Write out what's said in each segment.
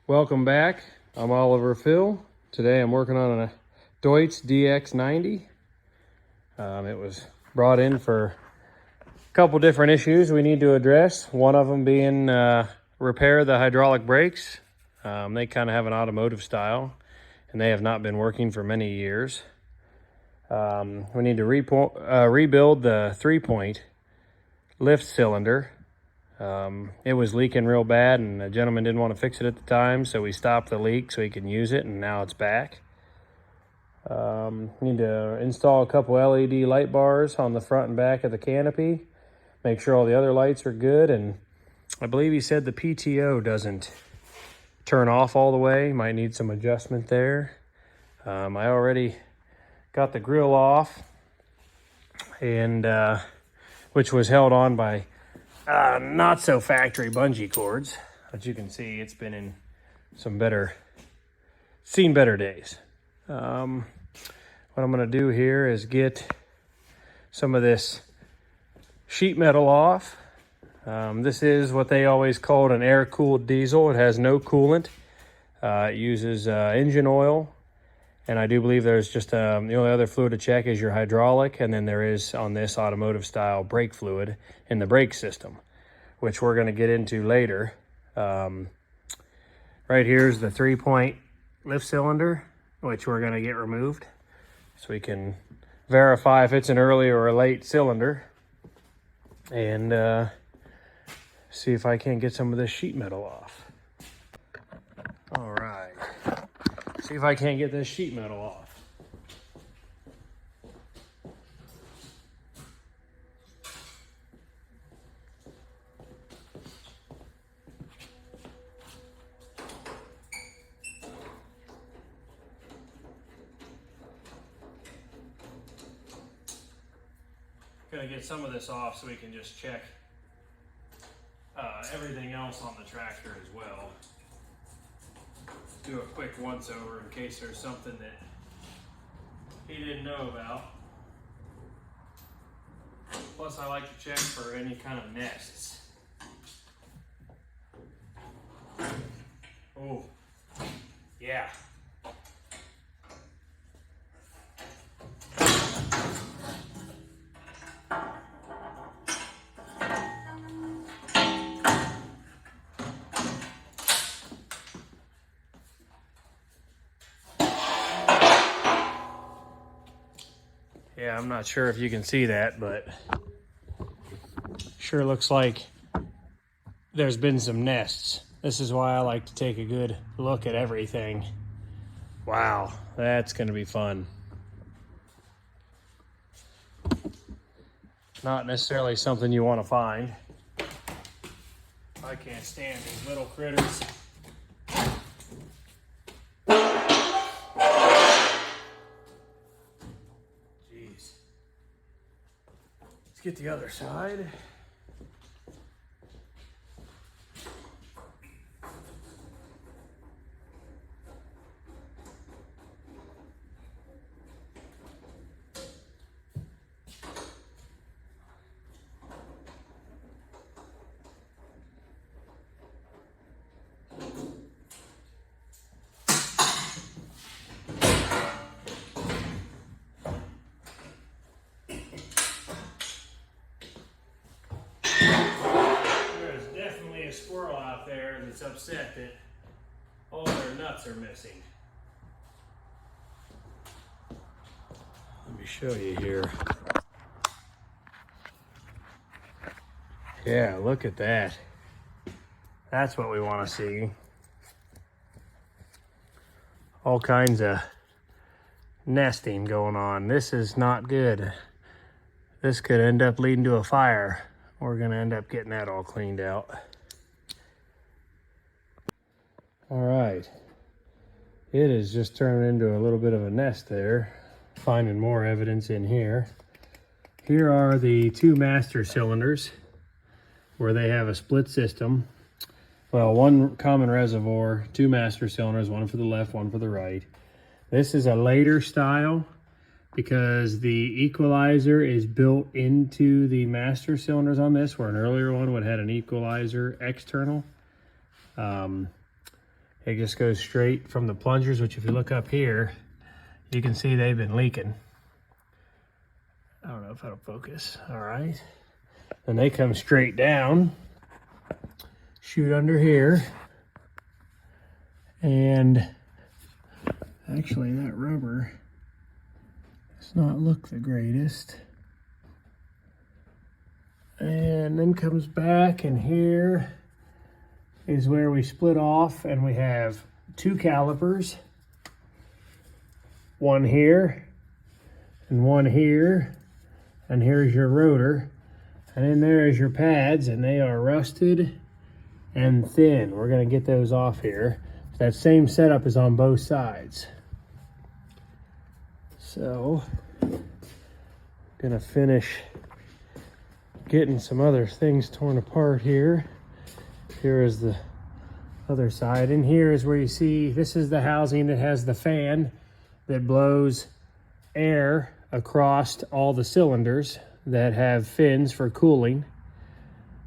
Welcome back. I'm Oliver Phil. Today I'm working on a Duetz DX90. It was brought in for a couple different issues we need to address. One of them being repair the hydraulic brakes. They kind of have an automotive style and they have not been working for many years. We need to rebuild the 3-point lift cylinder. It was leaking real bad and the gentleman didn't want to fix it at the time, so we stopped the leak so he can use it, and now it's back. Need to install a couple LED light bars on the front and back of the canopy, make sure all the other lights are good, and I believe he said the PTO doesn't turn off all the way. Might need some adjustment there. I already got the grill off, and which was held on by not so factory bungee cords. As you can see, it's been in seen better days. What I'm gonna do here is get some of this sheet metal off. This is what they always called an air-cooled diesel. It has no coolant. It uses engine oil, and I do believe there's just the only other fluid to check is your hydraulic, and then there is on this automotive style brake fluid in the brake system, which we're going to get into later. Right here's the 3-point lift cylinder, which we're going to get removed so we can verify if it's an early or a late cylinder, and see if I can't get some of this sheet metal off. All right, see if I can't get this sheet metal off. Gonna get some of this off so we can just check everything else on the tractor as well. Do a quick once over in case there's something that he didn't know about. Plus I like to check for any kind of nests. Oh, yeah. Yeah, I'm not sure if you can see that, but sure looks like there's been some nests. This is why I like to take a good look at everything. Wow, that's gonna be fun. Not necessarily something you want to find. I can't stand these little critters. Get the other side. Squirrel out there that's upset that all their nuts are missing. Let me show you here. Yeah, look at that. That's what we want to see. All kinds of nesting going on. This is not good. This could end up leading to a fire. We're going to end up getting that all cleaned out. All right, it is just turning into a little bit of a nest there. Finding more evidence in here. Here are the two master cylinders where they have a split system. Well, one common reservoir, two master cylinders, one for the left, one for the right. This is a later style because the equalizer is built into the master cylinders on this, where an earlier one would have had an equalizer external. It just goes straight from the plungers, which if you look up here, you can see they've been leaking. I don't know if that'll focus. All right. And they come straight down, shoot under here. And actually that rubber does not look the greatest. And then comes back, and here is where we split off, and we have two calipers. One here and one here. And here's your rotor. And in there is your pads, and they are rusted and thin. We're gonna get those off here. That same setup is on both sides. So, gonna finish getting some other things torn apart here. Here is the other side. And here is where you see, this is the housing that has the fan that blows air across all the cylinders that have fins for cooling.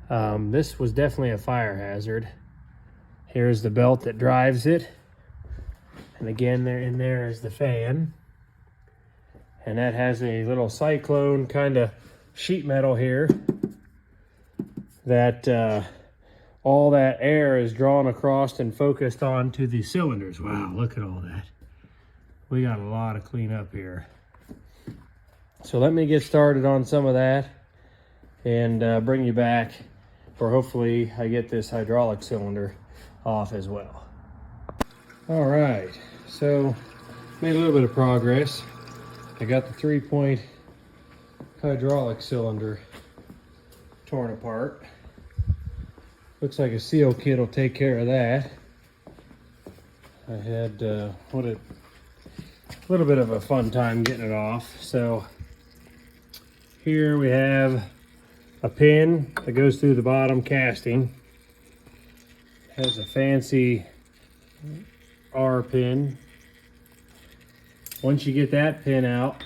This was definitely a fire hazard. Here's the belt that drives it. And again, there is the fan. And that has a little cyclone kind of sheet metal here that all that air is drawn across and focused onto the cylinders. Wow, look at all that. We got a lot of cleanup here. So let me get started on some of that and bring you back, or hopefully I get this hydraulic cylinder off as well. All right, so made a little bit of progress. I got the 3-point hydraulic cylinder torn apart. Looks like a seal kit will take care of that. I had a little bit of a fun time getting it off. So here we have a pin that goes through the bottom casting. It has a fancy R pin. Once you get that pin out,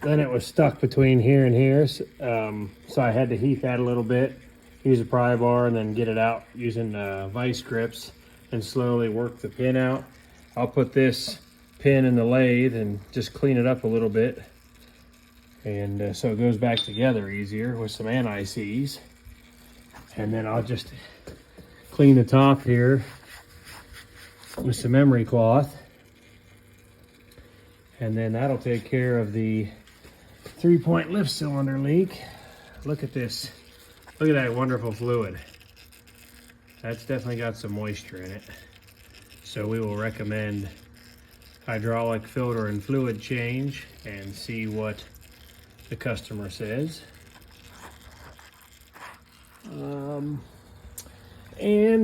then it was stuck between here and here. So I had to heat that a little bit, use a pry bar, and then get it out using vice grips and slowly work the pin out. I'll put this pin in the lathe and just clean it up a little bit. And so it goes back together easier with some anti-seize. And then I'll just clean the top here with some emery cloth. And then that'll take care of the 3-point lift cylinder leak. Look at this. Look at that wonderful fluid. That's definitely got some moisture in it. So we will recommend hydraulic filter and fluid change and see what the customer says. And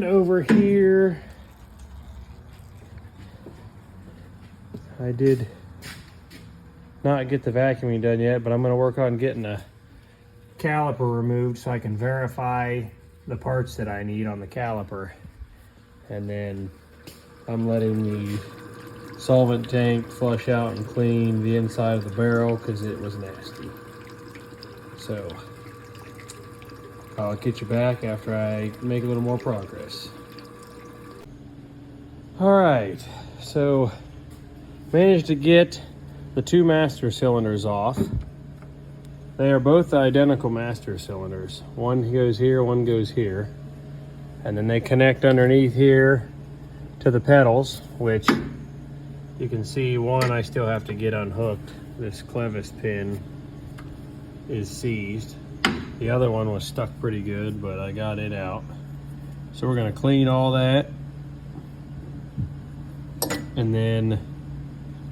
over here, I did not get the vacuuming done yet, but I'm going to work on getting a caliper removed so I can verify the parts that I need on the caliper. And then I'm letting the solvent tank flush out and clean the inside of the barrel because it was nasty. So I'll get you back after I make a little more progress. All right, so managed to get the two master cylinders off. They are both identical master cylinders. One goes here, one goes here. And then they connect underneath here to the pedals, which you can see one I still have to get unhooked. This clevis pin is seized. The other one was stuck pretty good, but I got it out. So we're gonna clean all that and then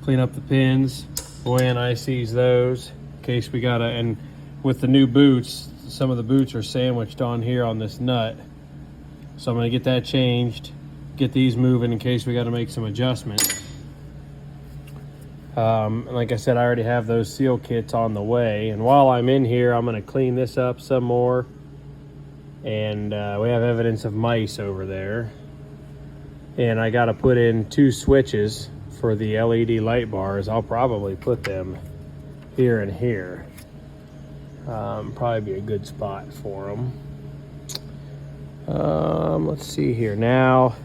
clean up the pins. Boy, and I seize those in case we gotta, and with the new boots, some of the boots are sandwiched on here on this nut. So I'm gonna get that changed, get these moving in case we gotta make some adjustments. Like I said, I already have those seal kits on the way. And while I'm in here, I'm gonna clean this up some more. And we have evidence of mice over there. And I gotta put in 2 switches for the LED light bars. I'll probably put them here and here. Probably be a good spot for them. Let's see here. Now,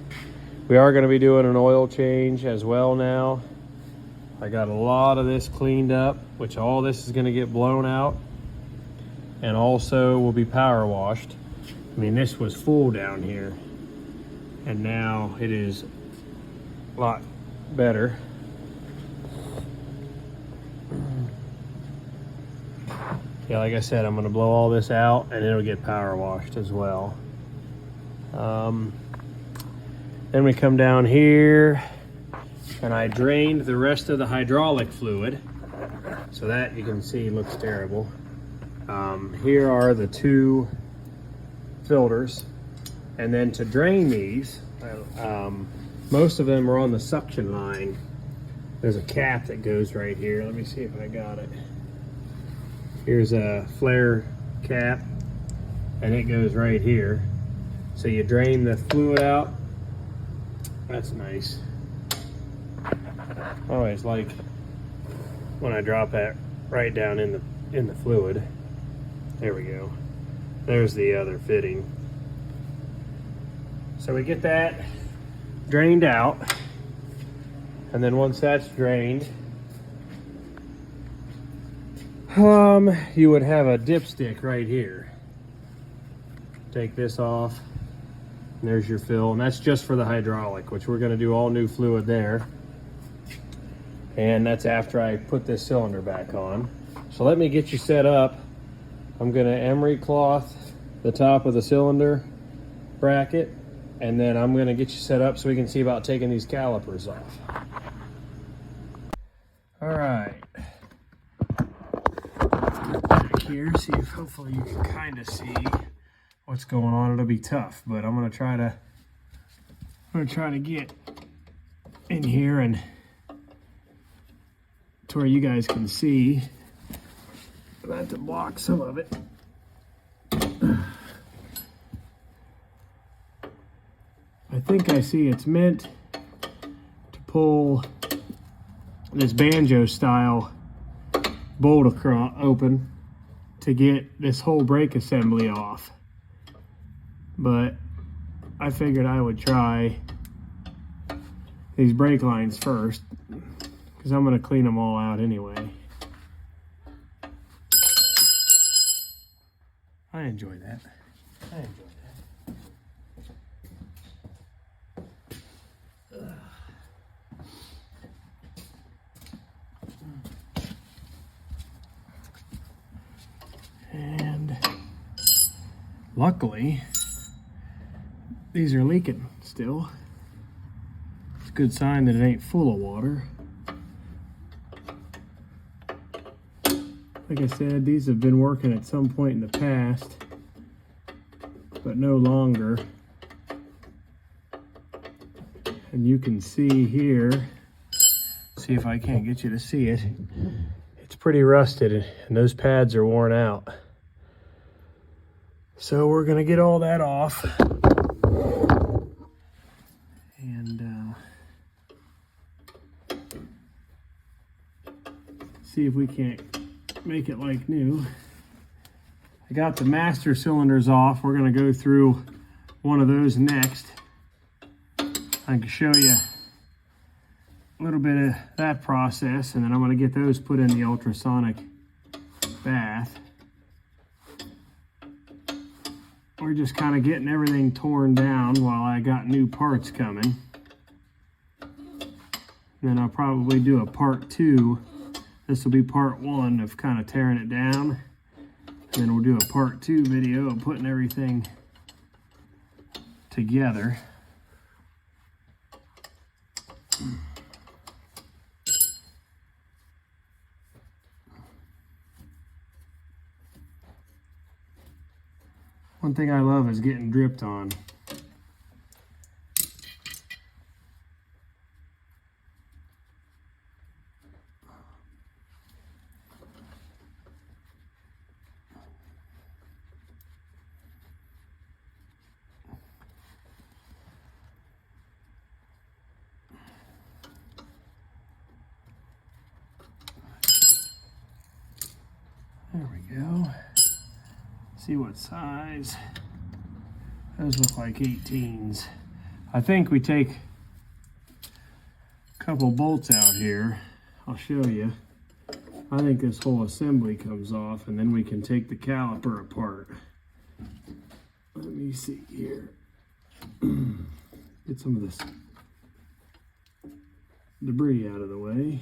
We are going to be doing an oil change as well now. I got a lot of this cleaned up, which all this is going to get blown out and also will be power washed. I mean, this was full down here and now it is a lot better. Yeah, like I said, I'm going to blow all this out and it'll get power washed as well. Then we come down here and I drained the rest of the hydraulic fluid. So that, you can see, looks terrible. Here are the two filters. And then to drain these, most of them are on the suction line. There's a cap that goes right here. Let me see if I got it. Here's a flare cap and it goes right here. So you drain the fluid out. That's nice. Always like when I drop that right down in the fluid. There we go. There's the other fitting. So we get that drained out, and then once that's drained, you would have a dipstick right here. Take this off, and there's your fill, and that's just for the hydraulic, which we're going to do all new fluid there. And that's after I put this cylinder back on. So let me get you set up. I'm going to emery cloth the top of the cylinder bracket, and then I'm going to get you set up so we can see about taking these calipers off. All right. Back here, see if hopefully you can kind of see what's going on. It'll be tough, but I'm going to try to get in here and to where you guys can see. I'm going to have to block some of it. I think I see it's meant to pull this banjo style bolt across open to get this whole brake assembly off. But I figured I would try these brake lines first because I'm going to clean them all out anyway. I enjoy that. I enjoy that. And luckily, these are leaking still. It's a good sign that it ain't full of water. Like I said, these have been working at some point in the past, but no longer. And you can see here, see if I can't get you to see it, it's pretty rusted and those pads are worn out. So we're gonna get all that off and see if we can't make it like new. I got the master cylinders off. We're gonna go through one of those next. I can show you a little bit of that process, and then I'm gonna get those put in the ultrasonic bath. We're just kind of getting everything torn down while I got new parts coming. Then I'll probably do a part 2. This will be part 1 of kind of tearing it down. And then we'll do a part 2 video of putting everything together. One thing I love is getting dripped on. There we go. See what size. Those look like 18s. I think we take couple bolts out here. I'll show you. I think this whole assembly comes off, and then we can take the caliper apart. Let me see here. Get some of this debris out of the way.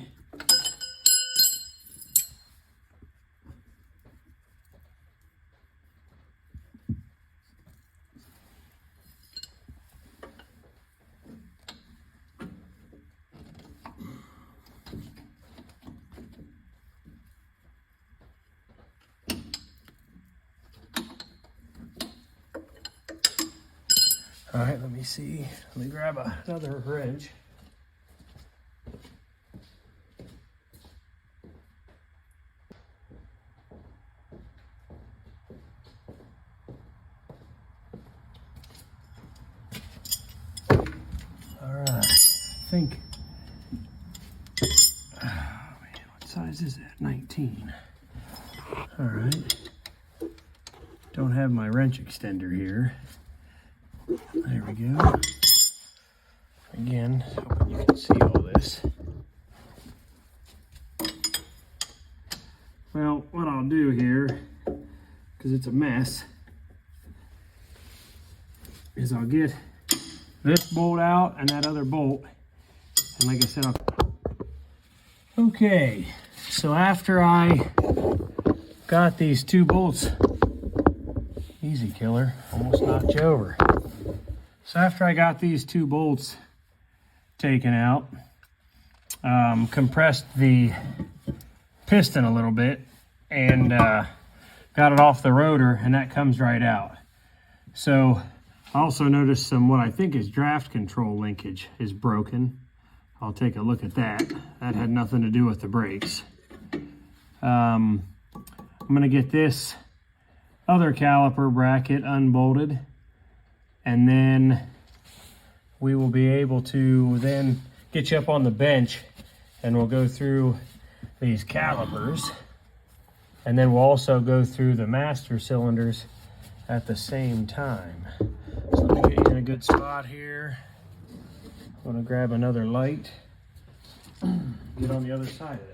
All right, let me see. Let me grab another wrench. All right, I think, oh man, what size is that? 19. All right. Don't have my wrench extender here. There we go. Again, hoping you can see all this. Well, what I'll do here, because it's a mess, is I'll get this bolt out and that other bolt. And like I said, okay, so after I got these two bolts, easy killer, almost knocked you over. So after I got these two bolts taken out, compressed the piston a little bit and got it off the rotor, and that comes right out. So I also noticed some what I think is draft control linkage is broken. I'll take a look at that. That had nothing to do with the brakes. I'm gonna get this other caliper bracket unbolted, and then we will be able to then get you up on the bench, and we'll go through these calipers, and then we'll also go through the master cylinders at the same time. So let me get you in a good spot here. I'm gonna grab another light, get on the other side of that.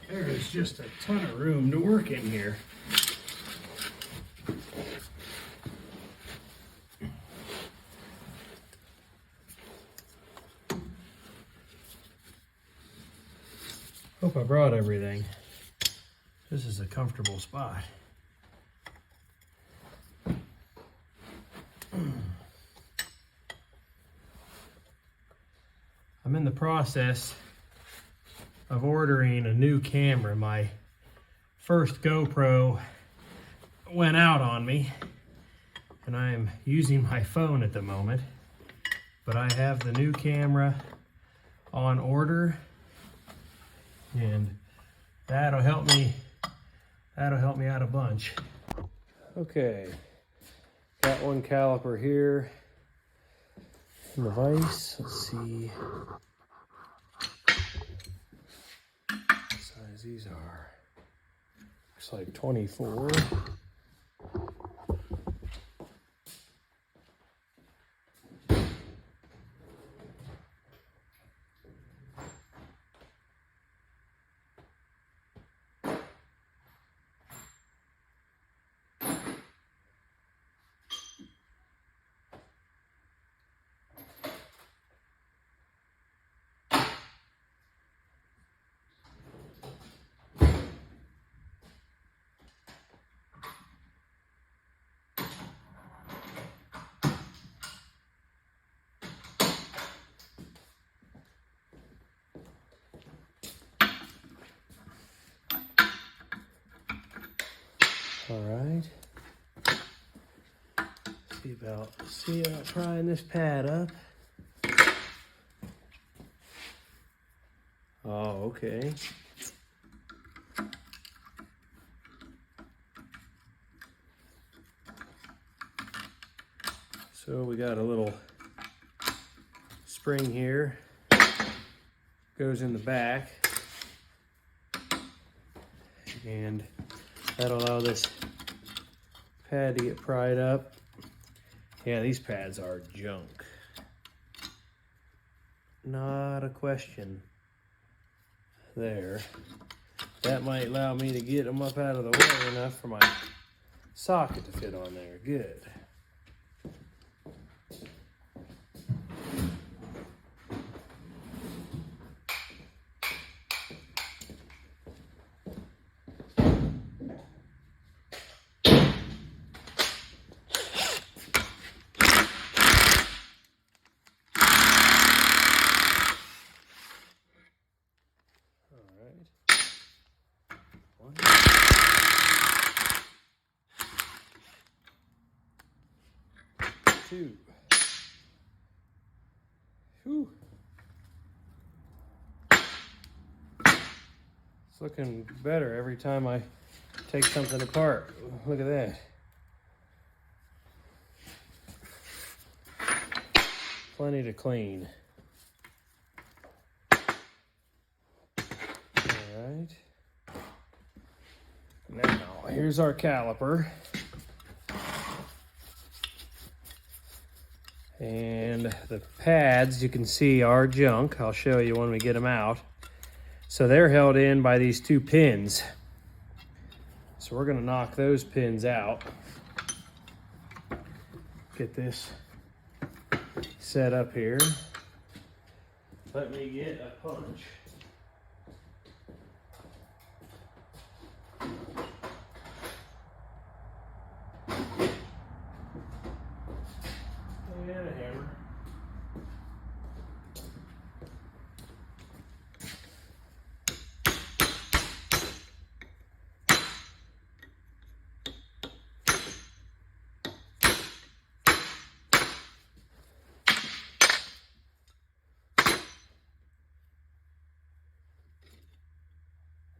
There is just a ton of room to work in here. Hope I brought everything. This is a comfortable spot. I'm in the process of ordering a new camera. My first GoPro went out on me, and I am using my phone at the moment, but I have the new camera on order, and that'll help me out a bunch. Okay, got one caliper here in the vise. Let's see what size these are. Looks like 24. All right. See about prying this pad up. Oh, okay. So we got a little spring here, goes in the back, and that'll allow this pad to get pried up. Yeah, these pads are junk. Not a question there. That might allow me to get them up out of the way enough for my socket to fit on there. Good. Two. Whew. It's looking better every time I take something apart. Look at that. Plenty to clean. All right. Now, here's our caliper. And the pads, you can see, are junk. I'll show you when we get them out. So they're held in by these two pins. So we're gonna knock those pins out. Get this set up here. Let me get a punch. And a hammer.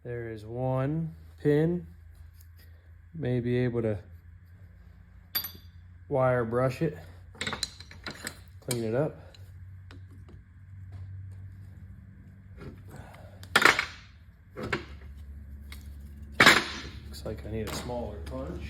There is one pin. May be able to wire brush it, clean it up. Looks like I need a smaller punch.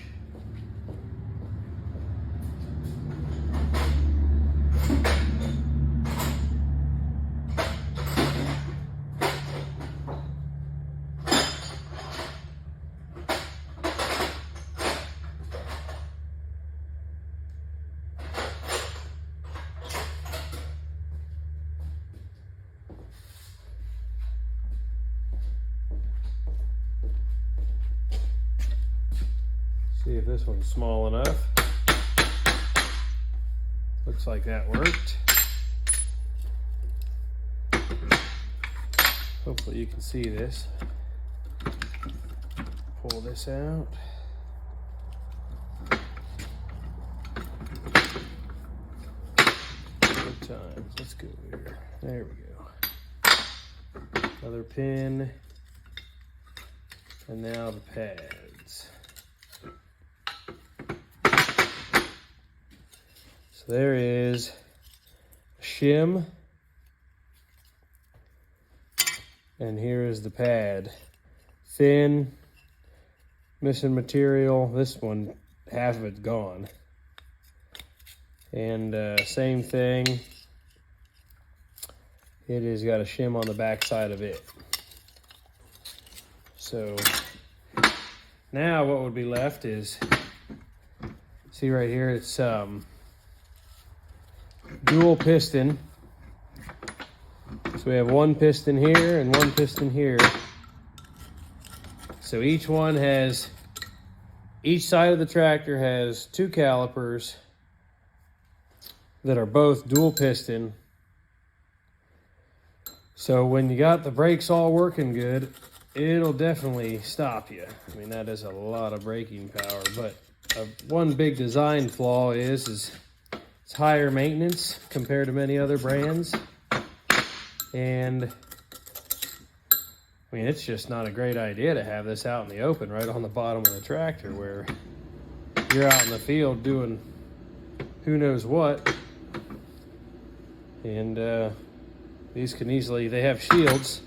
See if this one's small enough. Looks like that worked. Hopefully you can see this. Pull this out. Good times. Let's go here. There we go. Another pin. And now the pads. So there is a shim, and here is the pad. Thin, missing material. This one, half of it's gone. And same thing. It has got a shim on the back side of it. So now what would be left is, see right here, it's dual piston. So we have one piston here and one piston here. So each side of the tractor has two calipers that are both dual piston. So when you got the brakes all working good it'll definitely stop you. I mean, that is a lot of braking power, but one big design flaw is it's higher maintenance compared to many other brands. And I mean, it's just not a great idea to have this out in the open right on the bottom of the tractor where you're out in the field doing who knows what. And these can easily, they have shields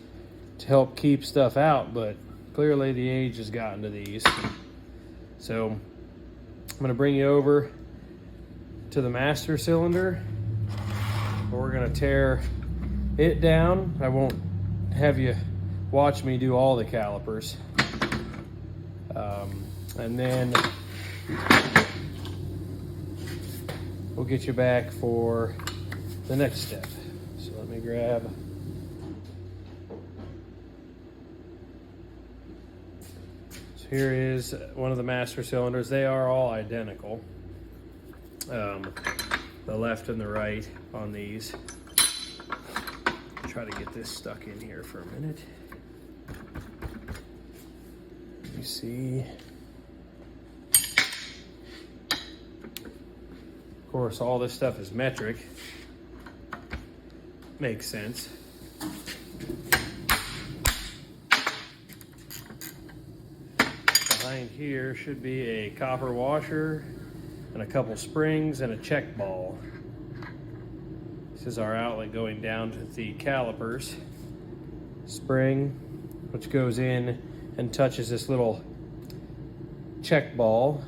to help keep stuff out, but clearly the age has gotten to these. So I'm gonna bring you over to the master cylinder. We're gonna tear it down. I won't have you watch me do all the calipers. And then we'll get you back for the next step. So let me grab. So here is one of the master cylinders. They are all identical. The left and the right on these. Try to get this stuck in here for a minute. Let me see. Of course, all this stuff is metric. Makes sense. Behind here should be a copper washer and a couple springs and a check ball. This is our outlet going down to the calipers. Spring, which goes in and touches this little check ball.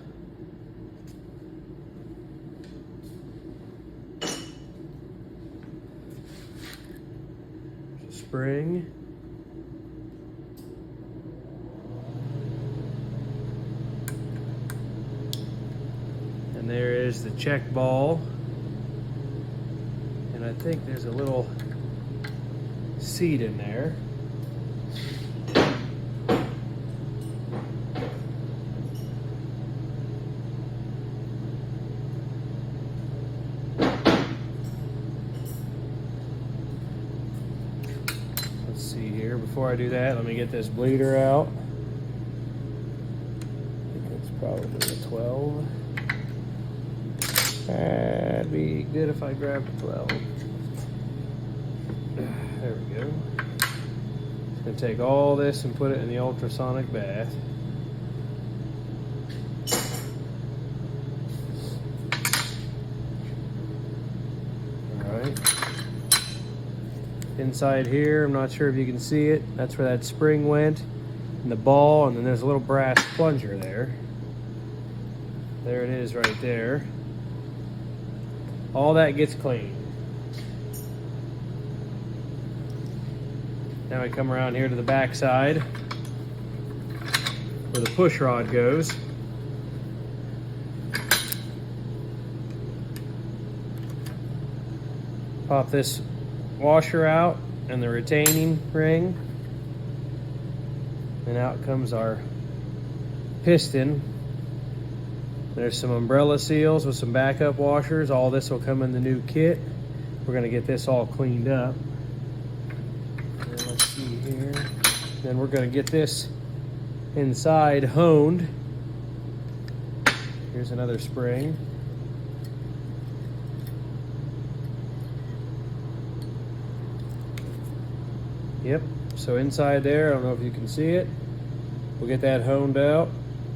Spring. And there is the check ball. And I think there's a little seat in there. Let's see here. Before I do that, let me get this bleeder out. I think it's probably a 12. That'd be good if I grabbed a 12. There we go. Just gonna take all this and put it in the ultrasonic bath. All right. Inside here, I'm not sure if you can see it. That's where that spring went, and the ball, and then there's a little brass plunger there. There it is right there. All that gets cleaned. Now we come around here to the back side where the push rod goes. Pop this washer out and the retaining ring. And out comes our piston. There's some umbrella seals with some backup washers. All this will come in the new kit. We're gonna get this all cleaned up. And let's see here. Then we're gonna get this inside honed. Here's another spring. Yep, so inside there, I don't know if you can see it. We'll get that honed out,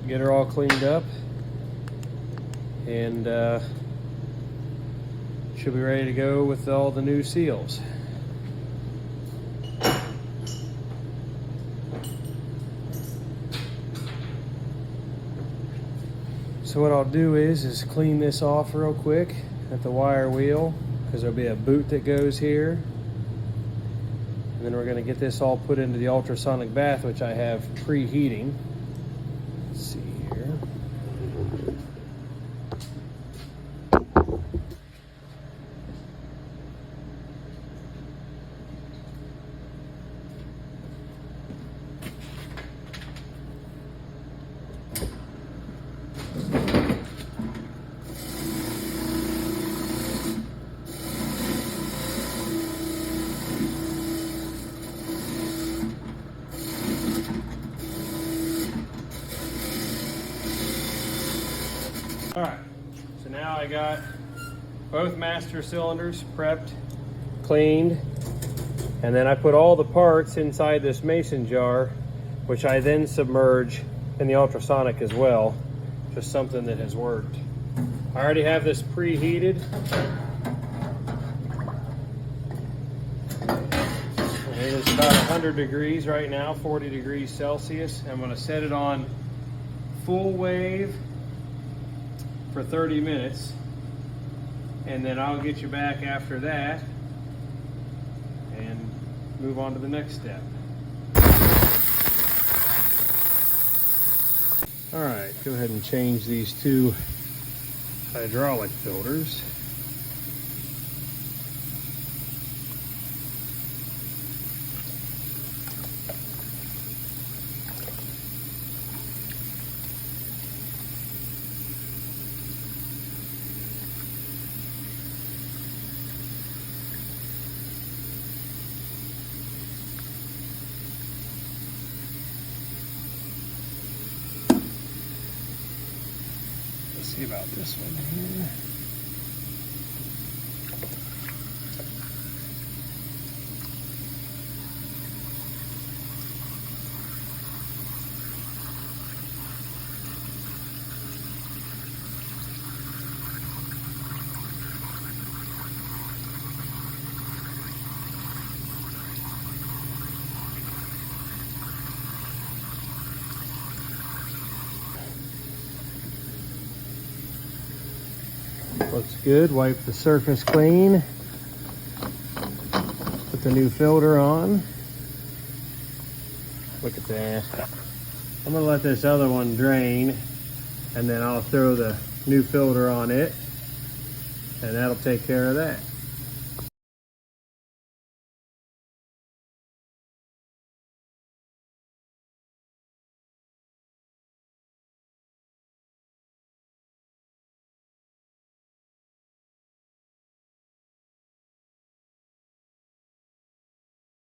get her all cleaned up. And should be ready to go with all the new seals. So what I'll do is clean this off real quick at the wire wheel, because there'll be a boot that goes here. And then we're going to get this all put into the ultrasonic bath, which I have preheating. Let's see here. All right, so now I got both master cylinders prepped, cleaned, and then I put all the parts inside this mason jar, which I then submerge in the ultrasonic as well. Just something that has worked. I already have this preheated. It is about 100 degrees right now, 40 degrees Celsius. I'm gonna set it on full wave for 30 minutes. And then I'll get you back after that and move on to the next step. All right, go ahead and change these two hydraulic filters. See about this one here. Looks good. Wipe the surface clean. Put the new filter on. Look at that. I'm gonna let this other one drain, and then I'll throw the new filter on it, and that'll take care of that.